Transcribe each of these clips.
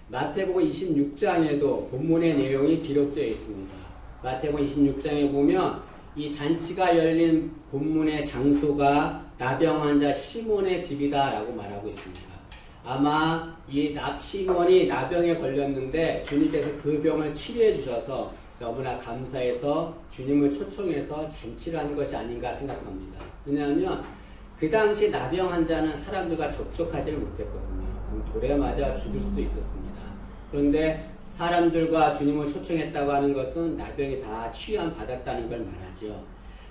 마태복음 26장에도 본문의 내용이 기록되어 있습니다. 마태복음 26장에 보면 이 잔치가 열린 본문의 장소가 나병 환자 시몬의 집이다라고 말하고 있습니다. 아마 이 시몬이 나병에 걸렸는데 주님께서 그 병을 치료해 주셔서 너무나 감사해서 주님을 초청해서 잔치를 한 것이 아닌가 생각합니다. 왜냐하면 그 당시 나병 환자는 사람들과 접촉하지를 못했거든요. 그럼 돌에 맞아 죽을 수도 있었습니다. 그런데 사람들과 주님을 초청했다고 하는 것은 나병이 다 치유함 받았다는 걸 말하죠.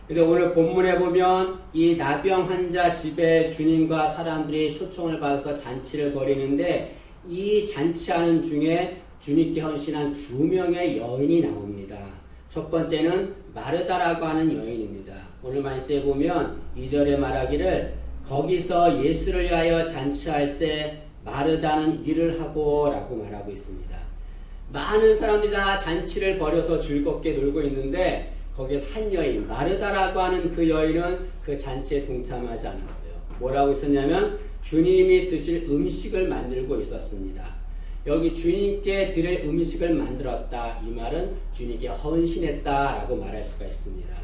근데 오늘 본문에 보면 이 나병 환자 집에 주님과 사람들이 초청을 받아서 잔치를 벌이는데 이 잔치하는 중에 주님께 헌신한 2명의 여인이 나옵니다. 첫 번째는 마르다라고 하는 여인입니다. 오늘 말씀에 보면 2절에 말하기를 거기서 예수를 위하여 잔치할세 마르다는 일을 하고 라고 말하고 있습니다. 많은 사람들이 다 잔치를 벌여서 즐겁게 놀고 있는데 거기에서 한 여인 마르다라고 하는 그 여인은 그 잔치에 동참하지 않았어요. 뭐라고 있었냐면 주님이 드실 음식을 만들고 있었습니다. 여기 주님께 드릴 음식을 만들었다. 이 말은 주님께 헌신했다라고 말할 수가 있습니다.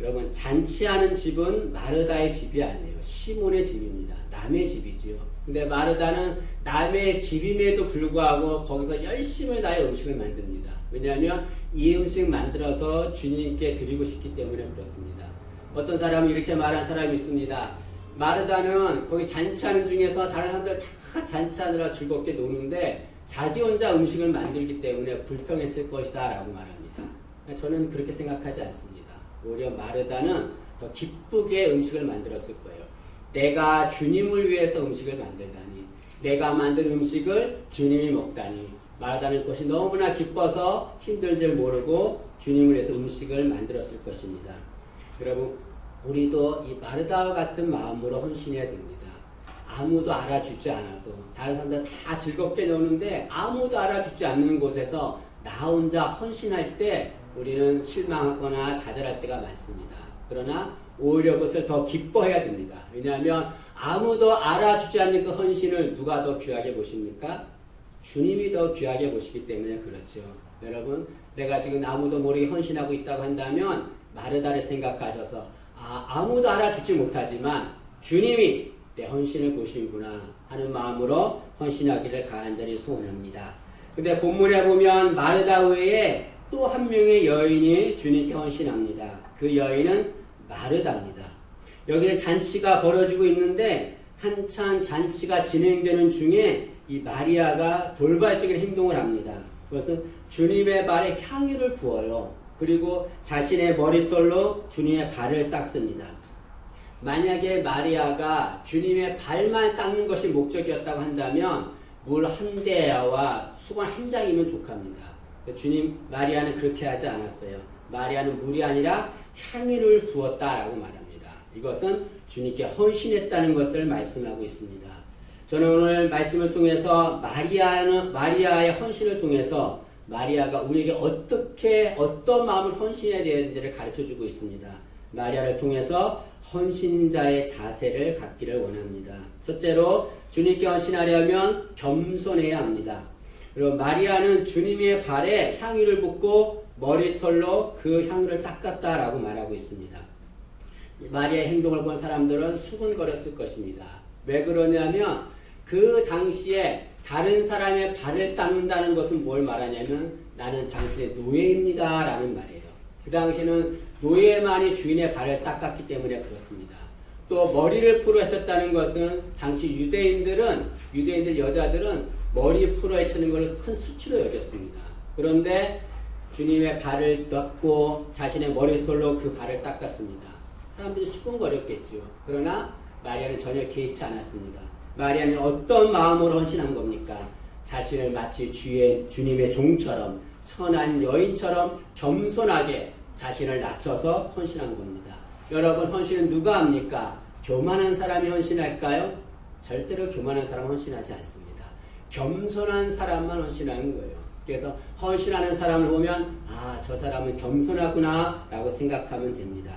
여러분 잔치하는 집은 마르다의 집이 아니에요. 시몬의 집입니다. 남의 집이지요. 근데 마르다는 남의 집임에도 불구하고 거기서 열심히 나의 음식을 만듭니다. 왜냐하면 이 음식 만들어서 주님께 드리고 싶기 때문에 그렇습니다. 어떤 사람은 이렇게 말한 사람이 있습니다. 마르다는 거기 잔치하는 중에서 다른 사람들 다 잔치하느라 즐겁게 노는데 자기 혼자 음식을 만들기 때문에 불평했을 것이다 라고 말합니다. 저는 그렇게 생각하지 않습니다. 오히려 마르다는 더 기쁘게 음식을 만들었을 거예요. 내가 주님을 위해서 음식을 만들다니, 내가 만든 음식을 주님이 먹다니, 마르다는 것이 너무나 기뻐서 힘들 줄 모르고 주님을 위해서 음식을 만들었을 것입니다. 여러분, 우리도 이 마르다와 같은 마음으로 헌신해야 됩니다. 아무도 알아주지 않아도 다른 사람들 다 즐겁게 노는데 아무도 알아주지 않는 곳에서 나 혼자 헌신할 때 우리는 실망하거나 좌절할 때가 많습니다. 그러나 오히려 그것을 더 기뻐해야 됩니다. 왜냐하면 아무도 알아주지 않는 그 헌신을 누가 더 귀하게 보십니까? 주님이 더 귀하게 보시기 때문에 그렇죠. 여러분, 내가 지금 아무도 모르게 헌신하고 있다고 한다면 마르다를 생각하셔서 아무도 알아주지 못하지만 주님이 내 헌신을 보시는구나 하는 마음으로 헌신하기를 간절히 소원합니다. 근데 본문에 보면 마르다 외에 또 한 명의 여인이 주님께 헌신합니다. 그 여인은 마르다입니다. 여기에 잔치가 벌어지고 있는데 한참 잔치가 진행되는 중에 이 마리아가 돌발적인 행동을 합니다. 그것은 주님의 발에 향유를 부어요. 그리고 자신의 머리털로 주님의 발을 닦습니다. 만약에 마리아가 주님의 발만 닦는 것이 목적이었다고 한다면 물 한 대야와 수건 한 장이면 족합니다. 주님, 마리아는 그렇게 하지 않았어요. 마리아는 물이 아니라 향유를 부었다라고 말합니다. 이것은 주님께 헌신했다는 것을 말씀하고 있습니다. 저는 오늘 말씀을 통해서 마리아의 헌신을 통해서 마리아가 우리에게 어떤 마음을 헌신해야 되는지를 가르쳐주고 있습니다. 마리아를 통해서 헌신자의 자세를 갖기를 원합니다. 첫째로 주님께 헌신하려면 겸손해야 합니다. 그리고 마리아는 주님의 발에 향유를 붓고 머리털로 그 향유를 닦았다라고 말하고 있습니다. 마리아의 행동을 본 사람들은 수군거렸을 것입니다. 왜 그러냐면 그 당시에 다른 사람의 발을 닦는다는 것은 뭘 말하냐면 나는 당신의 노예입니다 라는 말이에요. 그 당시에는 노예만이 주인의 발을 닦았기 때문에 그렇습니다. 또 머리를 풀어 헤쳤다는 것은 당시 유대인들 여자들은 머리 풀어 헤치는 것을 큰 수치로 여겼습니다. 그런데 주님의 발을 닦고 자신의 머리털로 그 발을 닦았습니다. 사람들이 수군거렸겠죠. 그러나 마리아는 전혀 개의치 않았습니다. 마리아는 어떤 마음으로 헌신한 겁니까? 자신을 마치 주님의 종처럼 선한 여인처럼 겸손하게 자신을 낮춰서 헌신한 겁니다. 여러분, 헌신은 누가 합니까? 교만한 사람이 헌신할까요? 절대로 교만한 사람은 헌신하지 않습니다. 겸손한 사람만 헌신하는 거예요. 그래서 헌신하는 사람을 보면 저 사람은 겸손하구나 라고 생각하면 됩니다.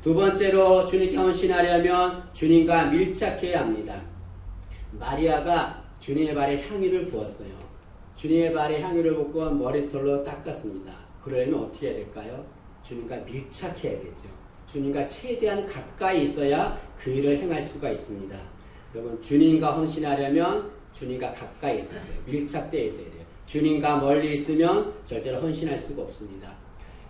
두 번째로 주님께 헌신하려면 주님과 밀착해야 합니다. 마리아가 주님의 발에 향유를 부었어요. 주님의 발에 향유를 붓고 머리털로 닦았습니다. 그러려면 어떻게 해야 될까요? 주님과 밀착해야 되죠. 주님과 최대한 가까이 있어야 그 일을 행할 수가 있습니다. 여러분, 주님과 헌신하려면 주님과 가까이 있어야 돼요. 밀착되어 있어야 돼요. 주님과 멀리 있으면 절대로 헌신할 수가 없습니다.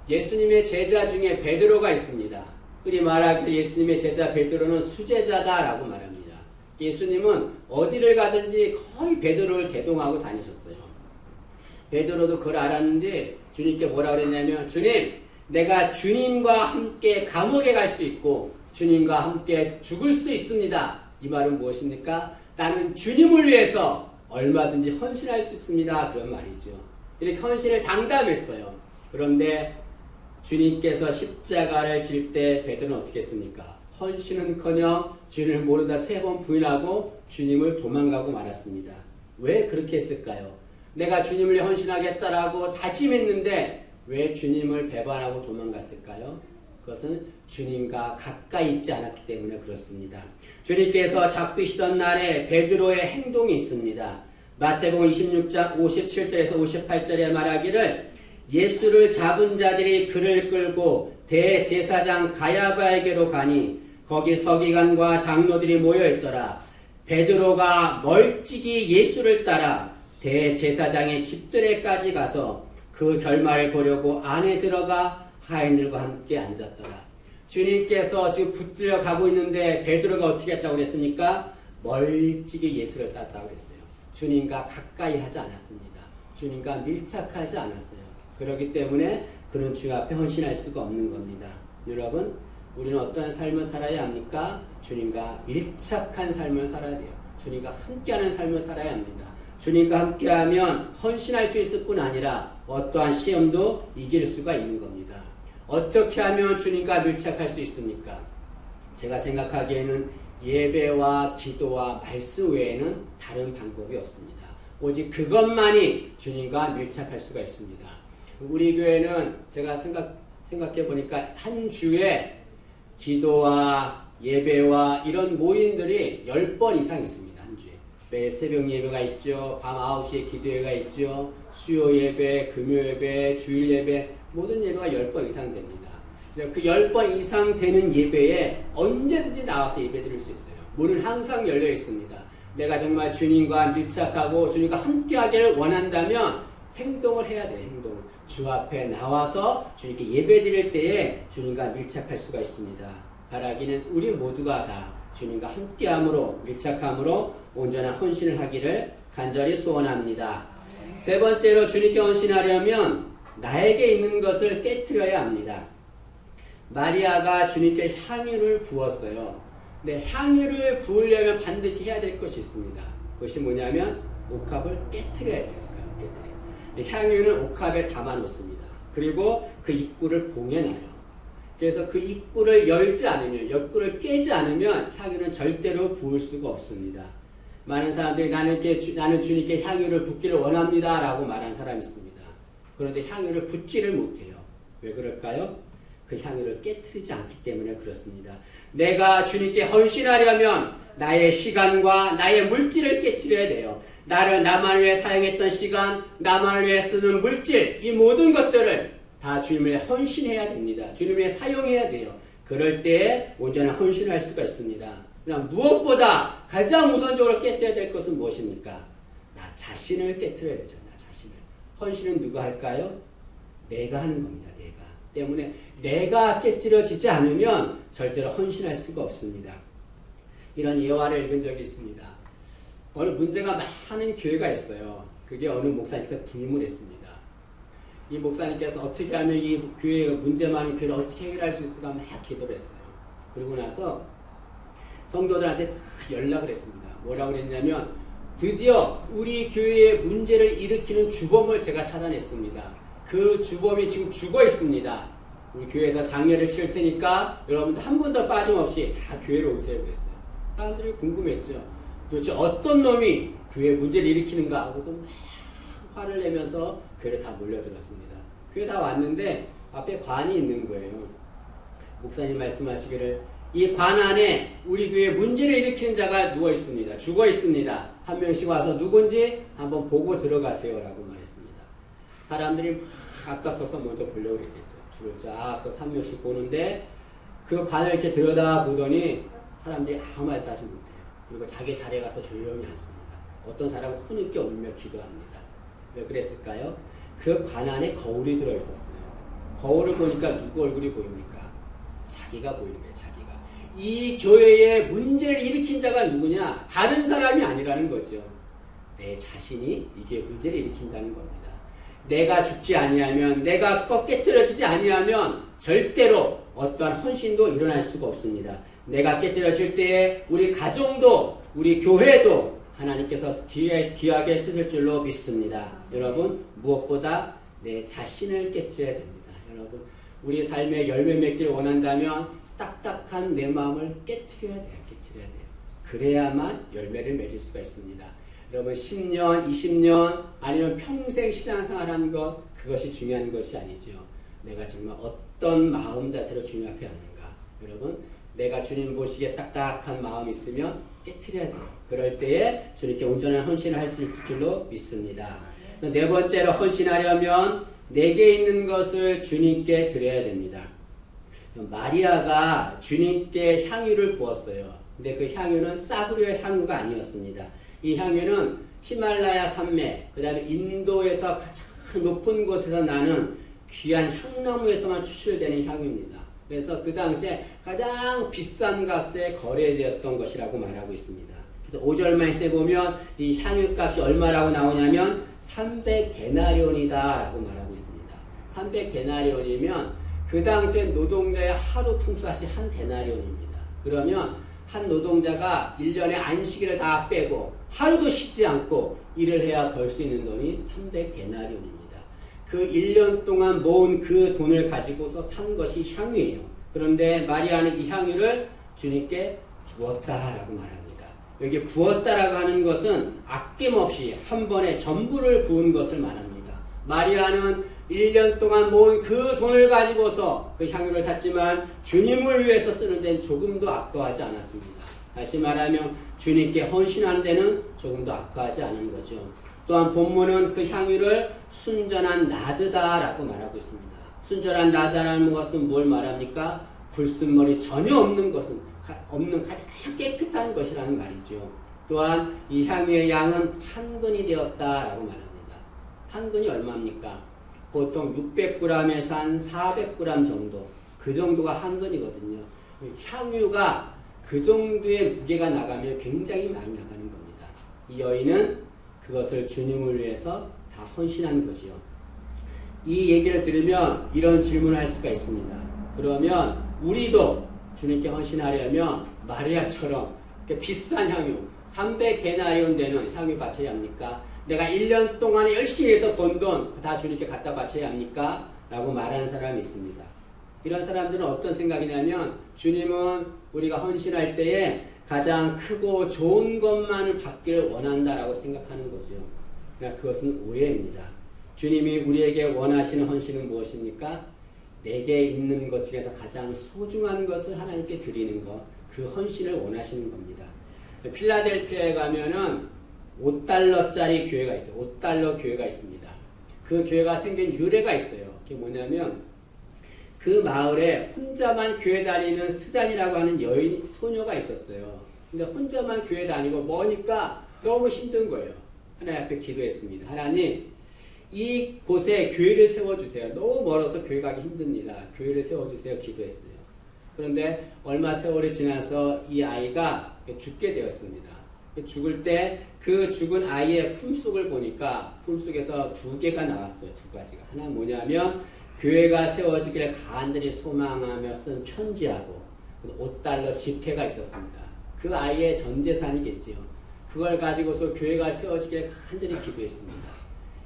예수님의 제자 중에 베드로가 있습니다. 흔히 말하기를 예수님의 제자 베드로는 수제자다라고 말합니다. 예수님은 어디를 가든지 거의 베드로를 대동하고 다니셨어요. 베드로도 그걸 알았는지 주님께 뭐라 그랬냐면, 주님, 내가 주님과 함께 감옥에 갈 수 있고 주님과 함께 죽을 수도 있습니다. 이 말은 무엇입니까? 나는 주님을 위해서 얼마든지 헌신할 수 있습니다. 그런 말이죠. 이렇게 헌신을 장담했어요. 그런데 주님께서 십자가를 질 때 베드로는 어떻게 했습니까? 헌신은커녕 주님을 모르다 3번 부인하고 주님을 도망가고 말았습니다. 왜 그렇게 했을까요? 내가 주님을 위해 헌신하겠다라고 다짐했는데 왜 주님을 배반하고 도망갔을까요? 그것은 주님과 가까이 있지 않았기 때문에 그렇습니다. 주님께서 잡히시던 날에 베드로의 행동이 있습니다. 마태복음 26장 57절에서 58절에 말하기를, 예수를 잡은 자들이 그를 끌고 대제사장 가야바에게로 가니 거기 서기관과 장로들이 모여있더라. 베드로가 멀찍이 예수를 따라 대제사장의 집들에까지 가서 그 결말을 보려고 안에 들어가 하인들과 함께 앉았더라. 주님께서 지금 붙들려 가고 있는데 베드로가 어떻게 했다고 그랬습니까? 멀찍이 예수를 따랐다고 그랬어요. 주님과 가까이 하지 않았습니다. 주님과 밀착하지 않았어요. 그렇기 때문에 그는 주 앞에 헌신할 수가 없는 겁니다. 여러분, 우리는 어떤 삶을 살아야 합니까? 주님과 밀착한 삶을 살아야 돼요. 주님과 함께하는 삶을 살아야 합니다. 주님과 함께하면 헌신할 수 있을 뿐 아니라 어떠한 시험도 이길 수가 있는 겁니다. 어떻게 하면 주님과 밀착할 수 있습니까? 제가 생각하기에는 예배와 기도와 말씀 외에는 다른 방법이 없습니다. 오직 그것만이 주님과 밀착할 수가 있습니다. 우리 교회는 제가 생각해 보니까 한 주에 기도와 예배와 이런 모임들이 10번 이상 있습니다. 한 주에. 매일 새벽 예배가 있죠. 밤 9시에 기도회가 있죠. 수요 예배, 금요 예배, 주일 예배, 모든 예배가 10번 이상 됩니다. 그 10번 이상 되는 예배에 언제든지 나와서 예배 드릴 수 있어요. 문은 항상 열려 있습니다. 내가 정말 주님과 밀착하고 주님과 함께하기를 원한다면 행동을 해야 돼요. 행동을. 주 앞에 나와서 주님께 예배 드릴 때에 주님과 밀착할 수가 있습니다. 바라기는 우리 모두가 다 주님과 함께함으로, 밀착함으로 온전한 헌신을 하기를 간절히 소원합니다. 세 번째로 주님께 헌신하려면 나에게 있는 것을 깨트려야 합니다. 마리아가 주님께 향유를 부었어요. 근데 향유를 부으려면 반드시 해야 될 것이 있습니다. 그것이 뭐냐면 옥합을 깨트려야 돼요. 향유는 옥합에 담아 놓습니다. 그리고 그 입구를 봉해놔요. 그래서 그 입구를 열지 않으면, 옆구를 깨지 않으면 향유는 절대로 부을 수가 없습니다. 많은 사람들이 나는 주님께 향유를 붓기를 원합니다 라고 말한 사람이 있습니다. 그런데 향유를 붓지를 못해요. 왜 그럴까요? 그 향유를 깨트리지 않기 때문에 그렇습니다. 내가 주님께 헌신하려면 나의 시간과 나의 물질을 깨트려야 돼요. 나만을 위해 사용했던 시간, 나만을 위해 쓰는 물질, 이 모든 것들을 다 주님을 위해 헌신해야 됩니다. 주님을 위해 사용해야 돼요. 그럴 때에 온전한 헌신을 할 수가 있습니다. 그냥 무엇보다 가장 우선적으로 깨트려야 될 것은 무엇입니까? 나 자신을 깨트려야 되죠. 나 자신을. 헌신은 누가 할까요? 내가 하는 겁니다. 내가. 때문에 내가 깨트려지지 않으면 절대로 헌신할 수가 없습니다. 이런 예화를 읽은 적이 있습니다. 어느 문제가 많은 교회가 있어요. 그게 어느 목사님께서 부임을 했습니다. 이 목사님께서 어떻게 하면 이 교회 문제 많은 교회를 어떻게 해결할 수 있을까 막 기도를 했어요. 그러고 나서 성도들한테 다 연락을 했습니다. 뭐라고 그랬냐면 드디어 우리 교회의 문제를 일으키는 주범을 제가 찾아냈습니다. 그 주범이 지금 죽어 있습니다. 우리 교회에서 장례를 치를 테니까 여러분들 한 분도 빠짐없이 다 교회로 오세요 그랬어요. 사람들이 궁금했죠. 도대체 어떤 놈이 교회 문제를 일으키는가 하고도 막 화를 내면서 교회를 다 몰려들었습니다. 교회 다 왔는데 앞에 관이 있는 거예요. 목사님 말씀하시기를 이 관 안에 우리 교회 문제를 일으키는 자가 누워 있습니다. 죽어 있습니다. 한 명씩 와서 누군지 한번 보고 들어가세요 라고 말했습니다. 사람들이 막 앞다퉈서 먼저 보려고 했겠죠. 줄을 쫙 서서 한 명씩 보는데 그 관을 이렇게 들여다보더니 사람들이 아무 말도 하지 못해요. 그리고 자기 자리에 가서 조용히 앉습니다. 어떤 사람은 흐느껴 울며 기도합니다. 왜 그랬을까요? 그 관 안에 거울이 들어있었어요. 거울을 보니까 누구 얼굴이 보입니까? 자기가 보이는 거예요. 자기가. 이 교회에 문제를 일으킨 자가 누구냐? 다른 사람이 아니라는 거죠. 내 자신이 이게 문제를 일으킨다는 겁니다. 내가 죽지 아니하면, 내가 깨뜨려지지 아니하면 절대로 어떠한 헌신도 일어날 수가 없습니다. 내가 깨뜨려질 때에 우리 가정도, 우리 교회도 하나님께서 귀하게 쓰실 줄로 믿습니다. 여러분, 무엇보다 내 자신을 깨뜨려야 됩니다. 여러분, 우리 삶의 열매 맺기를 원한다면 딱딱한 내 마음을 깨뜨려야 돼요. 깨뜨려야 돼요. 그래야만 열매를 맺을 수가 있습니다. 여러분, 10년, 20년 아니면 평생 신앙생활하는 것, 그것이 중요한 것이 아니죠. 내가 정말 어떤 마음 자세로 주님 앞에 앉는가. 여러분, 내가 주님 보시기에 딱딱한 마음이 있으면 깨트려야 돼요. 그럴 때에 주님께 온전한 헌신을 할 수 있을 줄로 믿습니다. 네 번째로 헌신하려면 내게 있는 것을 주님께 드려야 됩니다. 마리아가 주님께 향유를 부었어요. 근데 그 향유는 싸구려의 향유가 아니었습니다. 이 향유는 히말라야 산맥, 그 다음에 인도에서 가장 높은 곳에서 나는 귀한 향나무에서만 추출되는 향유입니다. 그래서 그 당시에 가장 비싼 값에 거래되었던 것이라고 말하고 있습니다. 그래서 5절 말씀에 보면 이 향유값이 얼마라고 나오냐면 300데나리온이다 라고 말하고 있습니다. 300데나리온이면 그 당시에 노동자의 하루 품삯이 한 데나리온입니다. 그러면 한 노동자가 1년에 안식일을 다 빼고 하루도 쉬지 않고 일을 해야 벌 수 있는 돈이 300데나리온입니다. 그 1년 동안 모은 그 돈을 가지고서 산 것이 향유예요. 그런데 마리아는 이 향유를 주님께 부었다라고 말합니다. 여기 부었다라고 하는 것은 아낌없이 한 번에 전부를 부은 것을 말합니다. 마리아는 1년 동안 모은 그 돈을 가지고서 그 향유를 샀지만 주님을 위해서 쓰는 데는 조금도 아까워하지 않았습니다. 다시 말하면 주님께 헌신하는 데는 조금도 아까워하지 않은 거죠. 또한 본문은 그 향유를 순전한 나드다라고 말하고 있습니다. 순전한 나드라는 것은 뭘 말합니까? 불순물이 전혀 없는 것은 없는 가장 깨끗한 것이라는 말이죠. 또한 이 향유의 양은 한 근이 되었다라고 말합니다. 한 근이 얼마입니까? 보통 600g에서 한 400g 정도, 그 정도가 한 근이거든요. 향유가 그 정도의 무게가 나가면 굉장히 많이 나가는 겁니다. 이 여인은 그것을 주님을 위해서 다 헌신한 거지요. 이 얘기를 들으면 이런 질문을 할 수가 있습니다. 그러면 우리도 주님께 헌신하려면 마리아처럼 비싼 향유, 300데나리온 되는 향유 바쳐야 합니까? 내가 1년 동안에 열심히 해서 번 돈 다 주님께 갖다 바쳐야 합니까? 라고 말하는 사람이 있습니다. 이런 사람들은 어떤 생각이냐면 주님은 우리가 헌신할 때에 가장 크고 좋은 것만을 받기를 원한다라고 생각하는 거죠. 그러나 그것은 오해입니다. 주님이 우리에게 원하시는 헌신은 무엇입니까? 내게 있는 것 중에서 가장 소중한 것을 하나님께 드리는 것, 그 헌신을 원하시는 겁니다. 필라델피아에 가면은 $5짜리 교회가 있어요. $5 교회가 있습니다. 그 교회가 생긴 유래가 있어요. 그게 뭐냐면 그 마을에 혼자만 교회 다니는 스잔이라고 하는 여인, 소녀가 있었어요. 근데 혼자만 교회 다니고 머니까 너무 힘든 거예요. 하나님 앞에 기도했습니다. 하나님, 이 곳에 교회를 세워주세요. 너무 멀어서 교회 가기 힘듭니다. 교회를 세워주세요. 기도했어요. 그런데 얼마 세월이 지나서 이 아이가 죽게 되었습니다. 죽을 때 그 죽은 아이의 품속을 보니까 품속에서 2개가 나왔어요. 2가지가. 하나는 뭐냐면 교회가 세워지기를 간절히 소망하며 쓴 편지하고 $5 지폐가 있었습니다. 그 아이의 전 재산이겠죠. 그걸 가지고서 교회가 세워지기를 간절히 기도했습니다.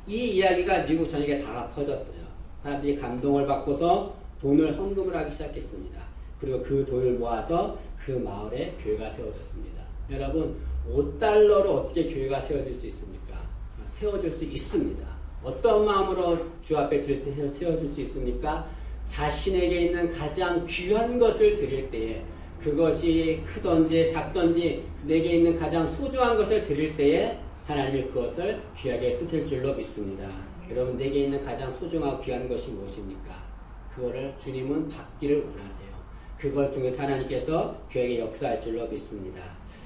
이 이야기가 미국 전역에 다 퍼졌어요. 사람들이 감동을 받고서 돈을 헌금을 하기 시작했습니다. 그리고 그 돈을 모아서 그 마을에 교회가 세워졌습니다. 여러분, $5로 어떻게 교회가 세워질 수 있습니까? 세워질 수 있습니다. 어떤 마음으로 주 앞에 드릴 때 세워질 수 있습니까? 자신에게 있는 가장 귀한 것을 드릴 때에 그것이 크든지 작든지 내게 있는 가장 소중한 것을 드릴 때에 하나님이 그것을 귀하게 쓰실 줄로 믿습니다. 여러분, 내게 있는 가장 소중하고 귀한 것이 무엇입니까? 그거를 주님은 받기를 원하세요. 그걸 통해서 하나님께서 귀하게 역사할 줄로 믿습니다.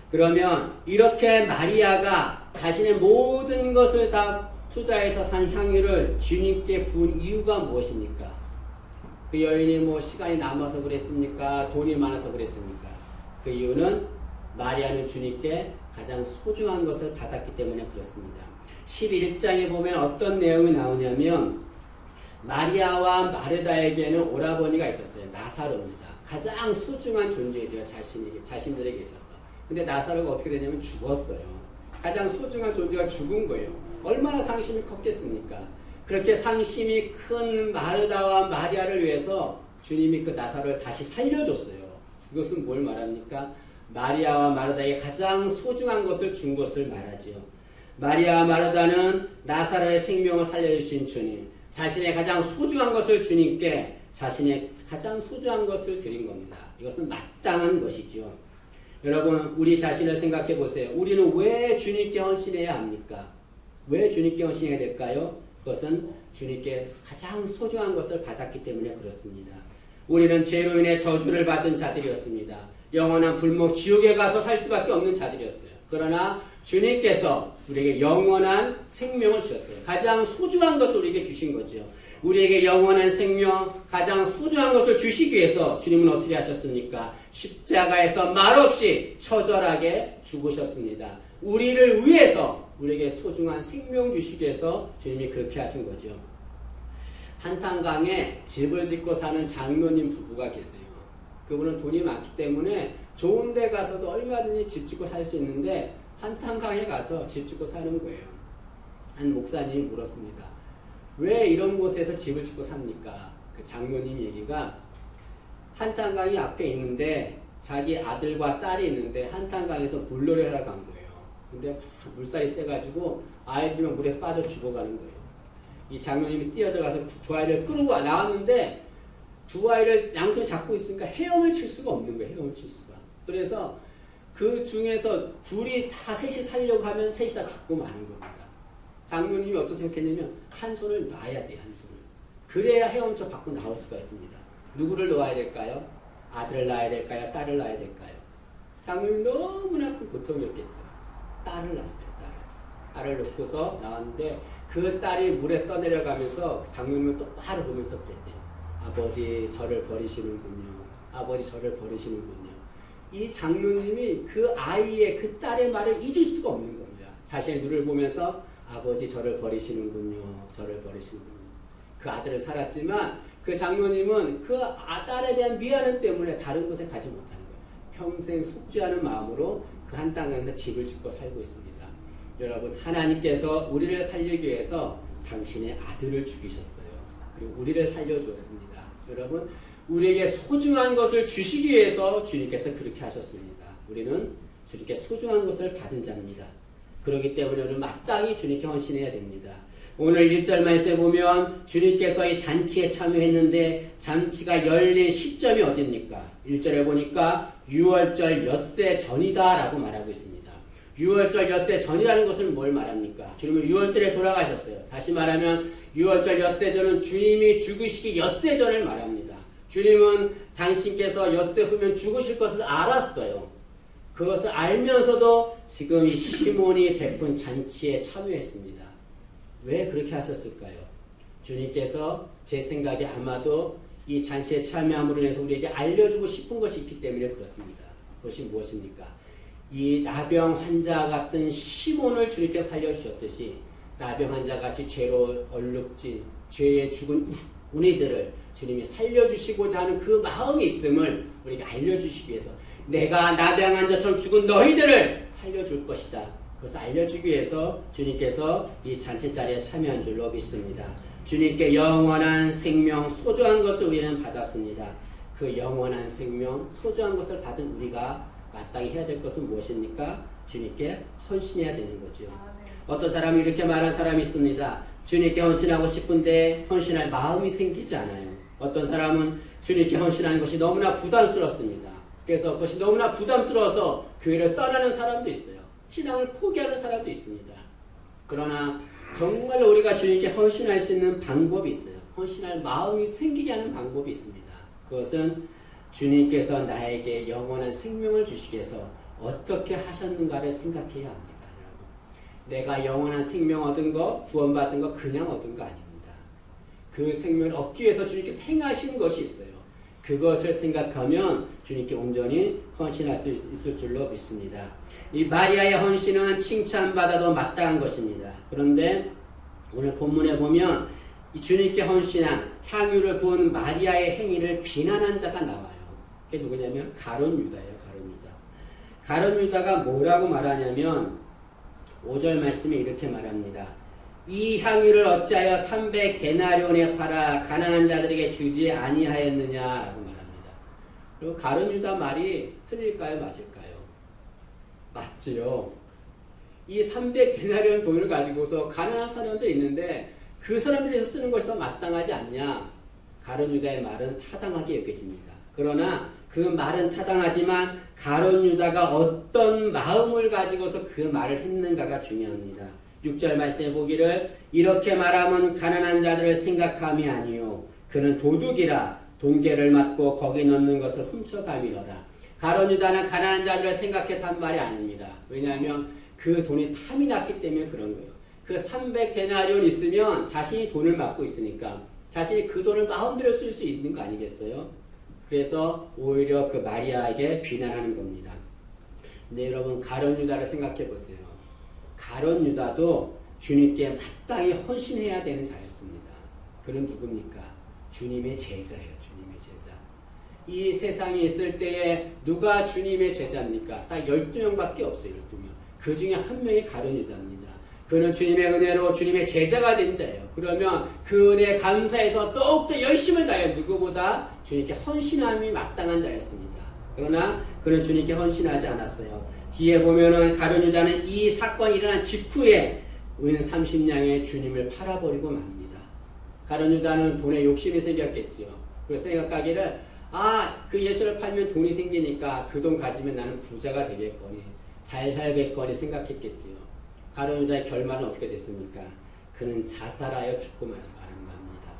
그러면 이렇게 마리아가 자신의 모든 것을 다 투자해서 산 향유를 주님께 부은 이유가 무엇입니까? 그 여인이 뭐 시간이 남아서 그랬습니까? 돈이 많아서 그랬습니까? 그 이유는 마리아는 주님께 가장 소중한 것을 받았기 때문에 그렇습니다. 11장에 보면 어떤 내용이 나오냐면 마리아와 마르다에게는 오라버니가 있었어요. 나사로입니다. 가장 소중한 존재죠. 자신들에게 있어서. 근데 나사로가 어떻게 되냐면 죽었어요. 가장 소중한 존재가 죽은 거예요. 얼마나 상심이 컸겠습니까? 그렇게 상심이 큰 마르다와 마리아를 위해서 주님이 그 나사로를 다시 살려줬어요. 이것은 뭘 말합니까? 마리아와 마르다에게 가장 소중한 것을 준 것을 말하지요. 마리아와 마르다는 나사로의 생명을 살려주신 주님, 자신의 가장 소중한 것을 주님께 자신의 가장 소중한 것을 드린 겁니다. 이것은 마땅한 것이죠. 여러분, 우리 자신을 생각해 보세요. 우리는 왜 주님께 헌신해야 합니까? 왜 주님께 헌신해야 될까요? 그것은 주님께 가장 소중한 것을 받았기 때문에 그렇습니다. 우리는 죄로 인해 저주를 받은 자들이었습니다. 영원한 불목 지옥에 가서 살 수밖에 없는 자들이었어요. 그러나 주님께서 우리에게 영원한 생명을 주셨어요. 가장 소중한 것을 우리에게 주신 거죠. 우리에게 영원한 생명, 가장 소중한 것을 주시기 위해서 주님은 어떻게 하셨습니까? 십자가에서 말없이 처절하게 죽으셨습니다. 우리를 위해서 우리에게 소중한 생명 주시기 위해서 주님이 그렇게 하신 거죠. 한탄강에 집을 짓고 사는 장로님 부부가 계세요. 그분은 돈이 많기 때문에 좋은 데 가서도 얼마든지 집 짓고 살 수 있는데 한탄강에 가서 집 짓고 사는 거예요. 한 목사님이 물었습니다. 왜 이런 곳에서 집을 짓고 삽니까? 그 장로님 얘기가 한탄강이 앞에 있는데 자기 아들과 딸이 있는데 한탄강에서 물놀이를 하러 간 거예요. 근데 물살이 세가지고 아이들은 물에 빠져 죽어가는 거예요. 이 장로님이 뛰어들어가서 두 아이를 끌고 나왔는데 두 아이를 양손에 잡고 있으니까 헤엄을 칠 수가 없는 거예요. 헤엄을 칠 수가. 그래서 그 중에서 둘이 다 셋이 살려고 하면 셋이 다 죽고 마는 겁니다. 장로님이 어떻게 생각했냐면 한 손을 놔야 돼요. 한 손을. 그래야 헤엄쳐 밖으로 나올 수가 있습니다. 누구를 놓아야 될까요? 아들을 낳아야 될까요? 딸을 낳아야 될까요? 장로님이 너무나 큰 고통이었겠죠. 딸을 낳았어요. 딸을 놓고서 나왔는데 그 딸이 물에 떠내려가면서 장로님을 똑바로 보면서 그랬대요. 아버지 저를 버리시는군요. 아버지 저를 버리시는군요. 이 장로님이 그 아이의 그 딸의 말을 잊을 수가 없는 겁니다. 자신의 눈을 보면서 아버지 저를 버리시는군요. 저를 버리시는군요. 그 아들을 살았지만 그 장로님은 그 딸에 대한 미안함 때문에 다른 곳에 가지 못하는 거예요. 평생 속죄하는 마음으로 그 한 땅에서 집을 짓고 살고 있습니다. 여러분, 하나님께서 우리를 살리기 위해서 당신의 아들을 죽이셨어요. 그리고 우리를 살려주었습니다. 여러분, 우리에게 소중한 것을 주시기 위해서 주님께서 그렇게 하셨습니다. 우리는 주님께 소중한 것을 받은 자입니다. 그렇기 때문에 우리는 마땅히 주님께 헌신해야 됩니다. 오늘 1절 말씀에 보면 주님께서 이 잔치에 참여했는데 잔치가 열린 시점이 어디입니까? 1절에 보니까 6월절 엿새 전이다 라고 말하고 있습니다. 6월절 엿새 전이라는 것은 뭘 말합니까? 주님은 6월절에 돌아가셨어요. 다시 말하면 6월절 엿새전은 주님이 죽으시기 엿새전을 말합니다. 주님은 당신께서 엿새 후면 죽으실 것을 알았어요. 그것을 알면서도 지금 이 시몬이 베푼 잔치에 참여했습니다. 왜 그렇게 하셨을까요? 주님께서 제 생각에 아마도 이 잔치에 참여함으로 인해서 우리에게 알려주고 싶은 것이 있기 때문에 그렇습니다. 그것이 무엇입니까? 이 나병 환자 같은 시몬을 주님께서 살려주셨듯이 나병 환자같이 죄로 얼룩진 죄에 죽은 우리들을 주님이 살려주시고자 하는 그 마음이 있음을 우리에게 알려주시기 위해서 내가 나병 환자처럼 죽은 너희들을 살려줄 것이다. 그것을 알려주기 위해서 주님께서 이 잔치 자리에 참여한 줄로 믿습니다. 주님께 영원한 생명, 소중한 것을 우리는 받았습니다. 그 영원한 생명, 소중한 것을 받은 우리가 마땅히 해야 될 것은 무엇입니까? 주님께 헌신해야 되는 거죠. 어떤 사람이 이렇게 말한 사람이 있습니다. 주님께 헌신하고 싶은데 헌신할 마음이 생기지 않아요. 어떤 사람은 주님께 헌신하는 것이 너무나 부담스럽습니다. 그래서 그것이 너무나 부담스러워서 교회를 떠나는 사람도 있어요. 신앙을 포기하는 사람도 있습니다. 그러나 정말 우리가 주님께 헌신할 수 있는 방법이 있어요. 헌신할 마음이 생기게 하는 방법이 있습니다. 그것은 주님께서 나에게 영원한 생명을 주시기 위해서 어떻게 하셨는가를 생각해야 합니다. 여러분. 내가 영원한 생명 얻은 거, 구원받은 거 그냥 얻은 거 아닙니다. 그 생명을 얻기 위해서 주님께서 행하신 것이 있어요. 그것을 생각하면 주님께 온전히 헌신할 수 있을 줄로 믿습니다. 이 마리아의 헌신은 칭찬받아도 마땅한 것입니다. 그런데 오늘 본문에 보면 이 주님께 헌신한 향유를 부은 마리아의 행위를 비난한 자가 나와요. 그게 누구냐면 가룟 유다예요. 가룟 유다가 뭐라고 말하냐면 5절 말씀에 이렇게 말합니다. 이 향유를 어찌하여 300데나리온에 팔아 가난한 자들에게 주지 아니하였느냐라고 말합니다. 그리고 가룟 유다 말이 틀릴까요? 맞을까요? 맞지요. 이 300데나리온 돈을 가지고서 가난한 사람들이 있는데 그 사람들에서 쓰는 것이 더 마땅하지 않냐? 가룟 유다의 말은 타당하게 여겨집니다. 그러나 그 말은 타당하지만 가룟 유다가 어떤 마음을 가지고서 그 말을 했는가가 중요합니다. 6절 말씀해 보기를 이렇게 말하면 가난한 자들을 생각함이 아니요 그는 도둑이라 돈계를 맞고 거기 넣는 것을 훔쳐가미러라. 가룟 유다는 가난한 자들을 생각해서 한 말이 아닙니다. 왜냐하면 그 돈이 탐이 났기 때문에 그런 거예요. 그 300데나리온 있으면 자신이 돈을 맡고 있으니까 자신이 그 돈을 마음대로 쓸 수 있는 거 아니겠어요? 그래서 오히려 그 마리아에게 비난하는 겁니다. 근데 여러분 가룟 유다를 생각해 보세요. 가룟 유다도 주님께 마땅히 헌신해야 되는 자였습니다. 그는 누굽니까? 주님의 제자예요. 주님의 제자. 이 세상에 있을 때에 누가 주님의 제자입니까? 딱 12명밖에 없어요. 12명. 그 중에 한 명이 가룟 유다입니다. 그는 주님의 은혜로 주님의 제자가 된 자예요. 그러면 그 은혜에 감사해서 더욱더 열심을 다해 누구보다 주님께 헌신함이 마땅한 자였습니다. 그러나 그는 주님께 헌신하지 않았어요. 뒤에 보면은 가룟 유다는 이 사건이 일어난 직후에 은 30냥에 주님을 팔아버리고 맙니다. 가룟 유다는 돈에 욕심이 생겼겠죠. 그래서 생각하기를 그 예수를 팔면 돈이 생기니까 그 돈 가지면 나는 부자가 되겠거니 잘 살겠거니 생각했겠지요. 가룟 유다의 결말은 어떻게 됐습니까? 그는 자살하여 죽고 마는 겁니다.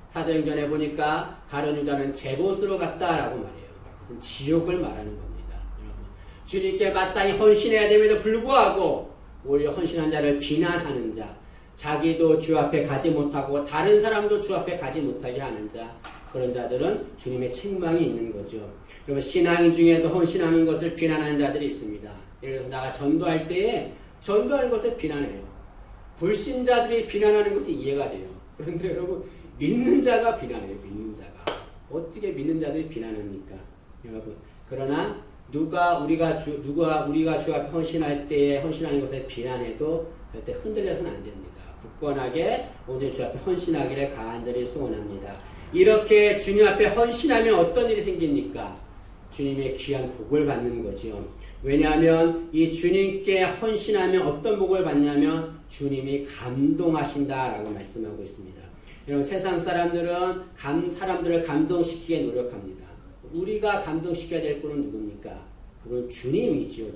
사도행전에 보니까 가룟 유다는 제봇으로 갔다라고 말해요. 그것은 지옥을 말하는 겁니다. 여러분, 주님께 마땅히 헌신해야 됨에도 불구하고 오히려 헌신한 자를 비난하는 자, 자기도 주 앞에 가지 못하고 다른 사람도 주 앞에 가지 못하게 하는 자, 그런 자들은 주님의 책망이 있는 거죠. 여러분, 신앙인 중에도 헌신하는 것을 비난하는 자들이 있습니다. 예를 들어서 나가 전도할 때에 전도하는 것을 비난해요. 불신자들이 비난하는 것이 이해가 돼요. 그런데 여러분 믿는 자가 비난해요. 믿는 자가. 어떻게 믿는 자들이 비난합니까? 여러분. 그러나 우리가 주 앞에 헌신할 때에 헌신하는 것을 비난해도 절대 흔들려서는 안 됩니다. 굳건하게 오늘 주 앞에 헌신하기를 간절히 소원합니다. 이렇게 주님 앞에 헌신하면 어떤 일이 생깁니까? 주님의 귀한 복을 받는 거죠. 왜냐하면 이 주님께 헌신하면 어떤 복을 받냐면 주님이 감동하신다라고 말씀하고 있습니다. 여러분 세상 사람들은 사람들을 감동시키게 노력합니다. 우리가 감동시켜야 될 분은 누굽니까? 그건 주님이지요.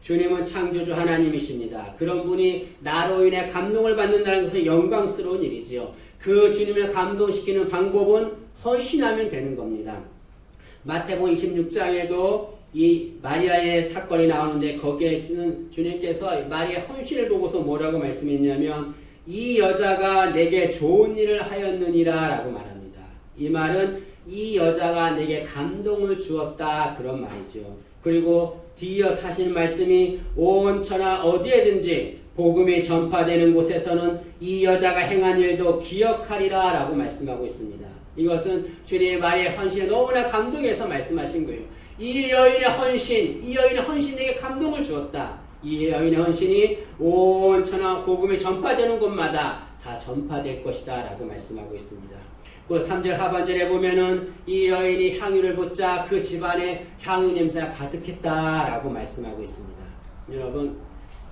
주님은 창조주 하나님이십니다. 그런 분이 나로 인해 감동을 받는다는 것은 영광스러운 일이지요. 그 주님을 감동시키는 방법은 헌신하면 되는 겁니다. 마태복음 26장에도 이 마리아의 사건이 나오는데 거기에 주님께서 마리아의 헌신을 보고서 뭐라고 말씀했냐면 이 여자가 내게 좋은 일을 하였느니라 라고 말합니다. 이 말은 이 여자가 내게 감동을 주었다 그런 말이죠. 그리고 뒤이어서 하시는 말씀이 온 천하 어디에든지 복음이 전파되는 곳에서는 이 여자가 행한 일도 기억하리라 라고 말씀하고 있습니다. 이것은 주님의 마리아의 헌신에 너무나 감동해서 말씀하신 거예요. 이 여인의 헌신 내게 감동을 주었다. 이 여인의 헌신이 온 천하 복음이 전파되는 곳마다 다 전파될 것이다 라고 말씀하고 있습니다. 그 3절 하반절에 보면은 이 여인이 향유를 붓자 그 집안에 향유 냄새가 가득했다 라고 말씀하고 있습니다. 여러분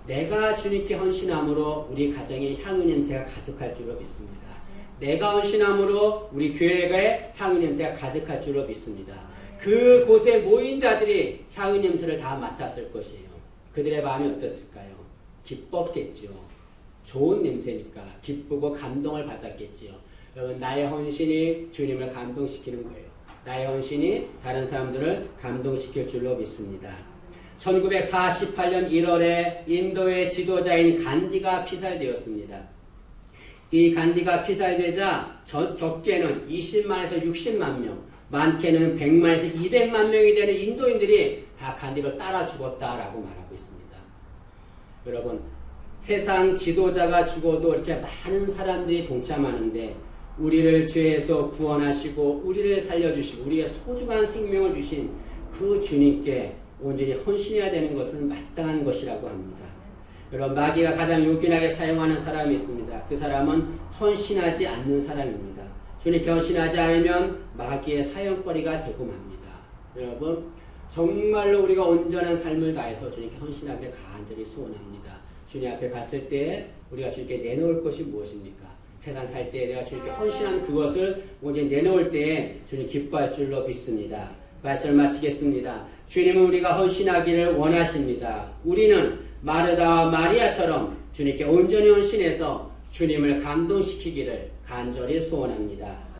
내가 주님께 헌신함으로 우리 가정에 향유 냄새가 가득할 줄로 믿습니다. 내가 헌신함으로 우리 교회에 향유 냄새가 가득할 줄로 믿습니다. 그곳에 모인 자들이 향유 냄새를 다 맡았을 것이에요. 그들의 마음이 어땠을까요? 기뻤겠죠. 좋은 냄새니까 기쁘고 감동을 받았겠지요. 여러분, 나의 헌신이 주님을 감동시키는 거예요. 나의 헌신이 다른 사람들을 감동시킬 줄로 믿습니다. 1948년 1월에 인도의 지도자인 간디가 피살되었습니다. 이 간디가 피살되자 적게는 20만에서 60만 명, 많게는 100만에서 200만 명이 되는 인도인들이 다 간디를 따라 죽었다라고 말하고 있습니다. 여러분, 세상 지도자가 죽어도 이렇게 많은 사람들이 동참하는데 우리를 죄에서 구원하시고 우리를 살려주시고 우리의 소중한 생명을 주신 그 주님께 온전히 헌신해야 되는 것은 마땅한 것이라고 합니다. 여러분, 마귀가 가장 요긴하게 사용하는 사람이 있습니다. 그 사람은 헌신하지 않는 사람입니다. 주님께 헌신하지 않으면 마귀의 사용거리가 되고 맙니다. 여러분, 정말로 우리가 온전한 삶을 다해서 주님께 헌신하기를 간절히 소원합니다. 주님 앞에 갔을 때 우리가 주님께 내놓을 것이 무엇입니까? 세상 살 때 내가 주님께 헌신한 그것을 온전히 내놓을 때에 주님 기뻐할 줄로 믿습니다. 말씀을 마치겠습니다. 주님은 우리가 헌신하기를 원하십니다. 우리는 마르다와 마리아처럼 주님께 온전히 헌신해서 주님을 감동시키기를 간절히 소원합니다.